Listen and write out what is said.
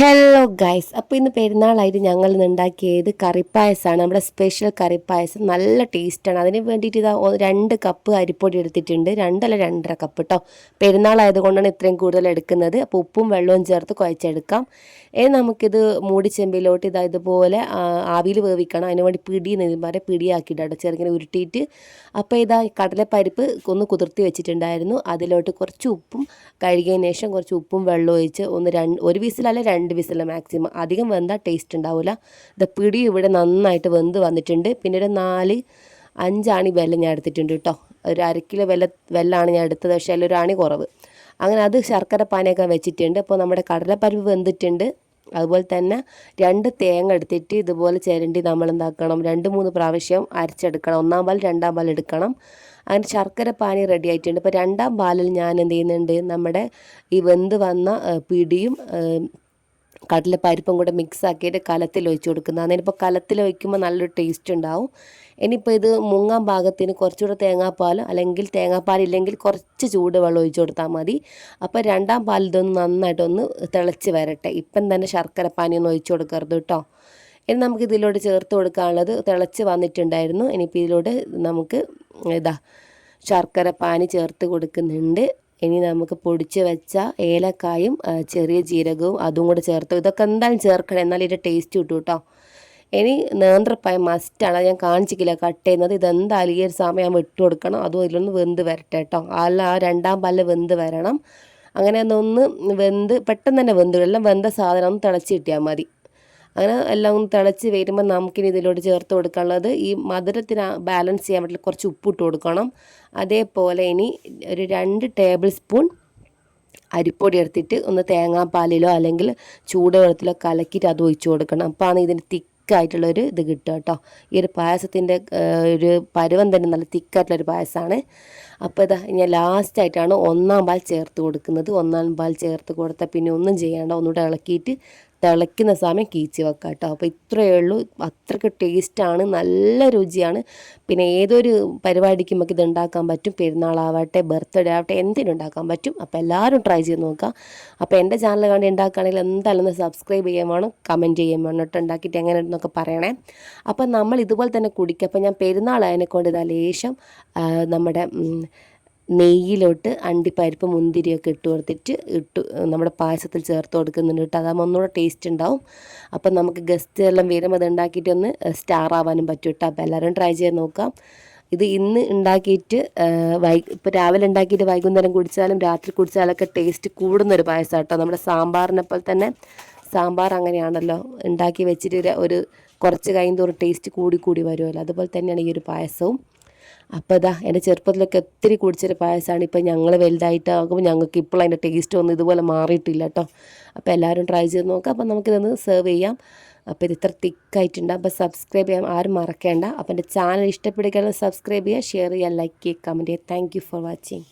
Hello guys, അപ്പോൾ ഇന്ന് പെരുന്നാളായിട്ട് ഞങ്ങൾ ഇന്നുണ്ടാക്കിയത് കറിപ്പായസമാണ്. നമ്മുടെ സ്പെഷ്യൽ കറിപ്പായസം നല്ല ടേസ്റ്റാണ്. അതിന് വേണ്ടിയിട്ട് ഇതാ 2 കപ്പ് അരിപ്പൊടി എടുത്തിട്ടുണ്ട്. 2 അല്ല 2.5 കപ്പ് കേട്ടോ. പെരുന്നാളായതുകൊണ്ടാണ് ഇത്രയും കൂടുതൽ എടുക്കുന്നത്. അപ്പോൾ ഉപ്പും വെള്ളവും ചേർത്ത് കുഴച്ചെടുക്കാം. നമുക്കിത് മൂടിച്ചെമ്പിലോട്ട് ഇതുപോലെ ആവിയിൽ വേവിക്കണം. അതിന് വേണ്ടി പിടിയാക്കിയിട്ടാണ് ചെറുങ്ങനെ ഉരുട്ടിയിട്ട്. അപ്പോൾ ഇതാ കടലപ്പരിപ്പ് ഒന്ന് കുതിർത്തി വെച്ചിട്ടുണ്ടായിരുന്നു. അതിലോട്ട് കുറച്ച് ഉപ്പും കഴുകിയതിന് ശേഷം കുറച്ച് ഉപ്പും വെള്ളവും ഒഴിച്ച് ഒരു വിസിലല്ല 2 വിസിൽ മാക്സിമം. അധികം വെന്താൽ ടേസ്റ്റ് ഉണ്ടാവില്ല. പിടി ഇവിടെ നന്നായിട്ട് വെന്ത് വന്നിട്ടുണ്ട്. പിന്നെ ഒരു 4-5 ആണി വെല്ലം ഞാൻ എടുത്തിട്ടുണ്ട് കേട്ടോ. ഒരു 1/2 കിലോ വെല്ലമാണ് ഞാൻ എടുത്തത്. പക്ഷേ അതിലൊരു ആണി കുറവ്. അങ്ങനെ അത് ശർക്കര പാനിയൊക്കെ വെച്ചിട്ടുണ്ട്. അപ്പോൾ നമ്മുടെ കടലപ്പരിപ്പ് വെന്തിട്ടുണ്ട്. അതുപോലെ തന്നെ 2 തേങ്ങ എടുത്തിട്ട് ഇതുപോലെ ചിരണ്ടി നമ്മൾ എന്താക്കണം, 2-3 പ്രാവശ്യം അരച്ചെടുക്കണം. 1-ാം പാൽ 2-ാം പാൽ എടുക്കണം. അങ്ങനെ ശർക്കര പാനി റെഡി ആയിട്ടുണ്ട്. ഇപ്പോൾ 2-ാം പാലിൽ ഞാൻ എന്ത് ചെയ്യുന്നുണ്ട്, നമ്മുടെ ഈ വെന്ത് വന്ന പിടിയും കടലപ്പരിപ്പും കൂടെ മിക്സ് ആക്കിയിട്ട് കലത്തിൽ ഒഴിച്ച് കൊടുക്കുന്നത്. അതിനിപ്പോൾ കലത്തിൽ ഒഴിക്കുമ്പോൾ നല്ലൊരു ടേസ്റ്റ് ഉണ്ടാവും. ഇനിയിപ്പോൾ ഇത് മുങ്ങാൻ പാകത്തിന് കുറച്ചുകൂടെ തേങ്ങാപ്പാൽ, അല്ലെങ്കിൽ തേങ്ങാപ്പാലില്ലെങ്കിൽ കുറച്ച് ചൂടുവെള്ളം ഒഴിച്ച് കൊടുത്താൽ മതി. അപ്പോൾ 2-ാം പാൽ ഇതൊന്ന് നന്നായിട്ടൊന്ന് തിളച്ച് വരട്ടെ. ഇപ്പം തന്നെ ശർക്കര പാനിയൊന്നും ഒഴിച്ച് കൊടുക്കരുത് കേട്ടോ. ഇനി നമുക്ക് ഇതിലോട്ട് ചേർത്ത് കൊടുക്കാനുള്ളത് തിളച്ച് വന്നിട്ടുണ്ടായിരുന്നു. ഇനിയിപ്പോൾ ഇതിലോട്ട് നമുക്ക് ശർക്കര പാനി ചേർത്ത് കൊടുക്കുന്നുണ്ട്. ഇനി നമുക്ക് പൊടിച്ച് വെച്ച ഏലക്കായും ചെറിയ ജീരകവും അതും കൂടെ ചേർത്ത്, ഇതൊക്കെ എന്തായാലും ചേർക്കണം, എന്നാലും ഇതിൻ്റെ ടേസ്റ്റ് കിട്ടും കേട്ടോ. ഇനി നേന്ത്രപ്പഴം മസ്റ്റാണ്, അത് ഞാൻ കാണിച്ചിട്ടില്ല കട്ട് ചെയ്യുന്നത്. ഇതെന്തായാലും ഈ ഒരു സമയം ഇട്ട് കൊടുക്കണം. അതും ഇതിലൊന്ന് വെന്ത് വരട്ടെ കേട്ടോ. ആ 2-ാം പാലിൽ വെന്ത് വരണം. അങ്ങനെ ഒന്ന് വെന്ത് പെട്ടെന്ന് തന്നെ എല്ലാം വെന്ത സാധനം ഒന്ന് തിളച്ച് കിട്ടിയാൽ മതി. അങ്ങനെ എല്ലാം ഒന്ന് തിളച്ച് വരുമ്പോൾ നമുക്കിനി ഇതിലോട്ട് ചേർത്ത് കൊടുക്കാനുള്ളത്, ഈ മധുരത്തിന് ബാലൻസ് ചെയ്യാൻ വേണ്ടി കുറച്ച് ഉപ്പിട്ട് കൊടുക്കണം. അതേപോലെ ഇനി ഒരു 2 ടേബിൾ സ്പൂൺ അരിപ്പൊടി എടുത്തിട്ട് ഒന്ന് തേങ്ങാപ്പാലിലോ അല്ലെങ്കിൽ ചൂടുവെള്ളത്തിലോ കലക്കിയിട്ട് അത് ഒഴിച്ച് കൊടുക്കണം. അപ്പോൾ ആണ് ഇതിന് തിക്കായിട്ടുള്ളൊരു ഇത് കിട്ടുക കേട്ടോ. ഈ ഒരു പായസത്തിൻ്റെ ഒരു പരുവം തന്നെ നല്ല തിക്കായിട്ടുള്ളൊരു പായസമാണ്. അപ്പോൾ ഞാൻ ലാസ്റ്റായിട്ടാണ് 1-ാം പാൽ ചേർത്ത് കൊടുക്കുന്നത്. 1-ാം പാൽ ചേർത്ത് കൊടുത്താൽ പിന്നെ ഒന്നും ചെയ്യേണ്ട, ഒന്നുകൂടെ ഇളക്കിയിട്ട് തിളയ്ക്കുന്ന സമയം കീച്ച് വെക്കാം കേട്ടോ. അപ്പോൾ ഇത്രയേ ഉള്ളൂ. അത്രയ്ക്ക് ടേസ്റ്റാണ്, നല്ല രുചിയാണ്. പിന്നെ ഏതൊരു പരിപാടിക്ക് നമുക്ക് ഇത് ഉണ്ടാക്കാൻ പറ്റും. പെരുന്നാളാവട്ടെ, ബർത്ത്ഡേ ആവട്ടെ, എന്തിനും ഉണ്ടാക്കാൻ പറ്റും. അപ്പോൾ എല്ലാവരും ട്രൈ ചെയ്ത് നോക്കുക. അപ്പോൾ എൻ്റെ ചാനൽ കണ്ട് ഉണ്ടാക്കുകയാണെങ്കിൽ എന്തായാലും ഒന്ന് സബ്സ്ക്രൈബ് ചെയ്യാൻ വേണം, കമൻറ്റ് ചെയ്യാൻ വേണം കേട്ടോ. ഉണ്ടാക്കിയിട്ട് എങ്ങനെ ഉണ്ടെന്നൊക്കെ പറയണേ. അപ്പോൾ നമ്മൾ ഇതുപോലെ തന്നെ കുടിക്കുക. അപ്പോൾ ഞാൻ പെരുന്നാളായതിനെക്കൊണ്ട് ഇതാ ലേശം നമ്മുടെ നെയ്യിലോട്ട് അണ്ടിപ്പരിപ്പ് മുന്തിരിയൊക്കെ ഇട്ട് കൊടുത്തിട്ട് നമ്മുടെ പായസത്തിൽ ചേർത്ത് കൊടുക്കുന്നുണ്ട് കേട്ടോ. അതാകുമ്പോൾ ഒന്നുകൂടെ ടേസ്റ്റ് ഉണ്ടാവും. അപ്പം നമുക്ക് ഗസ്റ്റ് എല്ലാം വരുമ്പോൾ അത് ഉണ്ടാക്കിയിട്ട് ഒന്ന് സ്റ്റാർ ആവാനും പറ്റും കേട്ടോ. അപ്പോൾ എല്ലാവരും ട്രൈ ചെയ്ത് നോക്കാം. ഇത് ഇന്ന് ഉണ്ടാക്കിയിട്ട് ഇപ്പോൾ രാവിലെ ഉണ്ടാക്കിയിട്ട് വൈകുന്നേരം കുടിച്ചാലും രാത്രി കുടിച്ചാലൊക്കെ ടേസ്റ്റ് കൂടുന്നൊരു പായസം കേട്ടോ. നമ്മുടെ സാമ്പാറിനെപ്പോലെ തന്നെ, സാമ്പാർ അങ്ങനെയാണല്ലോ, ഉണ്ടാക്കി വെച്ചിട്ട് ഒരു കുറച്ച് കഴിയുന്നതോറും ടേസ്റ്റ് കൂടി വരുമല്ലോ. അതുപോലെ തന്നെയാണ് ഈ ഒരു പായസവും. അപ്പോൾ എൻ്റെ ചെറുപ്പത്തിലൊക്കെ ഒത്തിരി കുടിച്ചൊരു പായസമാണ്. ഇപ്പോൾ ഞങ്ങൾ വലുതായിട്ടാകുമ്പോൾ ഞങ്ങൾക്ക് ഇപ്പോൾ അതിൻ്റെ ടേസ്റ്റ് ഒന്നും ഇതുപോലെ മാറിയിട്ടില്ല കേട്ടോ. അപ്പോൾ എല്ലാവരും ട്രൈ ചെയ്ത് നോക്കാം. അപ്പോൾ നമുക്കിതൊന്ന് സെർവ് ചെയ്യാം. അപ്പോൾ ഇത് ഇത്ര തിക്കായിട്ടുണ്ട്. അപ്പോൾ സബ്സ്ക്രൈബ് ചെയ്യാൻ ആരും മറക്കേണ്ട. അപ്പോൾ എൻ്റെ ചാനൽ ഇഷ്ടപ്പെടുകയാണെങ്കിൽ സബ്സ്ക്രൈബ് ചെയ്യുക, ഷെയർ ചെയ്യുക, ലൈക്ക് ചെയ്യുക, കമൻറ്റ് ചെയ്യുക. Thank you for watching.